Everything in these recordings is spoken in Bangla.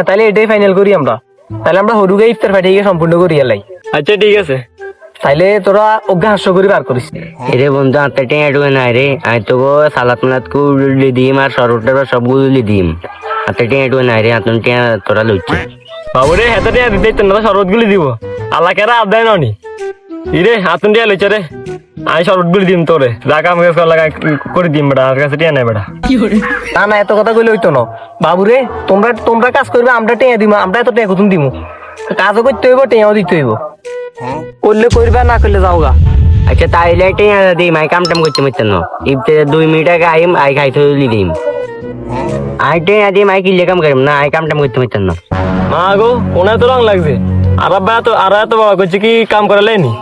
হ্যাঁ তাহলে এটাই ফাইনাল করি আমরা। তাহলে আমরা হরুগে ইফতার পার্টিকে সম্পূর্ণ করি এলাই। আচ্ছা ঠিক আছে। তাইলে তোরা অজ্ঞা হাস্য করি বার করিস। এরে বন্ধু আত্মা টেঁ আটবে নাই রে, আমি তো সালাত মালাত কুলি দিম আর সরটার সবগুলো দিম। আত্মা টেঁ আটবে নাই রে, আত্মা টেঁ তোরা লইছে বাবুরে হেতে টিয়া দিতে না শরবত গুলি দিব। আল্লাহ কেরা আদায় ননি ইরে হাতুন টিয়া লইছে রে। আমি শরবত গুলি দিম তোরে, যা কাম কাজ করে দিম বেটা, আর কাছে টিয়া নাই বেটা। না না এত কথা কইলে হইতো না বাবুরে। তোমরা কাজ করবে, আমরা টেয়া দিব, আমরা এত টেয়া কুতুন দিব। কাজও করতে হইব, টেয়াও দিতে হইব। করলে করবে, না করলে যাও গা। আচ্ছা তাইলে টেঁ দিম, আই কাম টাম করতে মিতেন না। ইফতে 2 মিনিট আগে আইম, আই খাইতে দিম। আই টেঁ দিম, আই কিলে কাম করিম না, আই কাম টাম করতে মিতেন না। না গো ওনার তো রং লাগছে। আর আব্বা তো আর এত বাবা করছে কি কাম করালে নি।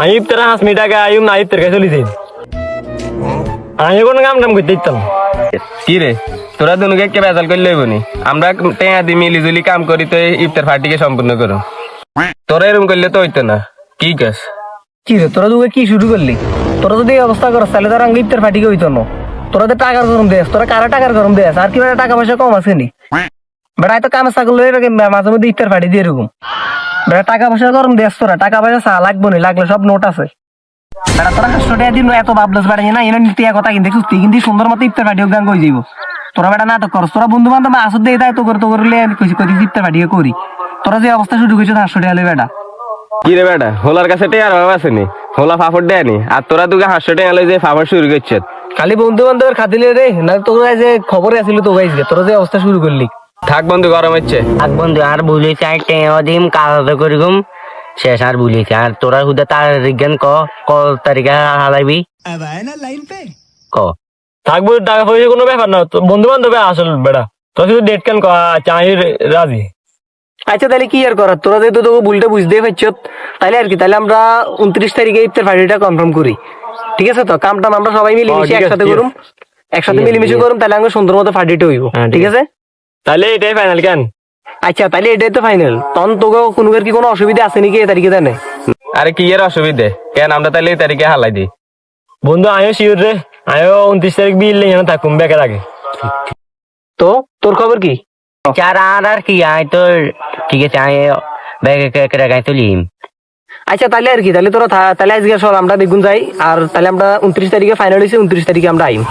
আমি ইফতারে 5 মিনিট আগে আইম না, ইফতার খাই চলি যাই। আমি কোনো কাম টাম করতে দিতাম। কি রে তোরা দুনুকে কে বেজাল করলে হইবনি? আমরা টেয়া দি মিলি জুলি কাম করি তো ইফতার পার্টিকে সম্পূর্ণ করো। তোরা এরকম করলে তো হইতো না। কি কাজ? কি রে তোরা দুগে কি শুরু করলি? তোরা যদি এই অবস্থা করস তাহলে তোরা আঙ্গে ইফতার পার্টিকে হইতো না। তোরা তো টাকার গরম দেস, তোরা কারা টাকার গরম দেস? আর কি টাকা পয়সা কম আছে নি? বেড়া এত কাম করলে মাঝে মধ্যে ইফতার পার্টি দিয়ে এরকম। বেড়া টাকা পয়সা গরম দেস তোরা, টাকা পয়সা চা লাগবো নি, লাগলে সব নোট আছে। বেড়া তোরা 500 টাকা দিন এত ভাবলস বেড়া না, এনে নিতে কথা কিন্তু সুস্থি কিন্তু সুন্দর মতো ইফতার পার্টি গান কই যাইব। তোরা বেটা নাটক করস, তোরা বন্ধু বান্ধব আসর দিয়ে তাই তো করলে আমি কইছি ইফতার পার্টিকে করি। তোরা যে অবস্থা শুরু করছিস 500 টাকা লই বেটা। কি রে বেটা, হোলার কাছে টেয়ার অভাব আছে নি? হোলা ফাফড় দেয়নি, আর তোরা দুগে 500 টাকা লই যে ফাফড় শুরু করছিস। খালি বন্ধু বান্ধবের খাতিলে রে, না তোরা যে খবরে আসিল তো গাইস, তোরা যে অবস্থা শুরু করলি। থাক বন্ধু, গরম হচ্ছে। আর বন্ধু আর বলিস আই টেঁ দিম, কাজ করিম শেষ। আর বলিস আর তোরা হুদা তার রিজ্ঞান ক তারিখে হালাইবি ক থাকবো, টাকা পয়সা কোনো ব্যাপার না। বন্ধু বান্ধব আসল বেটা, তোর শুধু ডেট কেন চাই রাজি। আচ্ছা তাহলে কি আর করার, তোরা যেহেতু তোকে ভুলটা বুঝতেই পারছ, তাহলে আর কি, তাহলে আমরা 29 তারিখে ইফতার পার্টিটা কনফার্ম করি। ঠিক আছে তো? কামটা আমরা সবাই মিলেমিশে একসাথে করুম, একসাথে মিলেমিশে করুম, তাহলে আমরা সুন্দর মতো পার্টিটা হইব। ঠিক আছে তাহলে এটাই ফাইনাল কেন? আচ্ছা তাহলে এটাই তো ফাইনাল। তখন তোকে কি কোনো অসুবিধা আছে নাকি এই তারিখে? জানে আরে কি এর অসুবিধে কেন? আমরা তাহলে এই তারিখে হালাই দিই। বন্ধু আমিও শিওর রে, আমিও 29 তারিখ বিল এখানে থাকুম বেকার আগে। তো তোর খবর কি? চার আর কি আই তো ঠিক আছে, আই ব্যাগে গাই তুলিম। আচ্ছা তাহলে আর কি, তাহলে তোরা তাহলে আজকে সব আমরা দেখুন যাই। আর তাহলে আমরা 29 তারিখে ফাইনাল হয়েছে, 29 তারিখে আমরা আইম।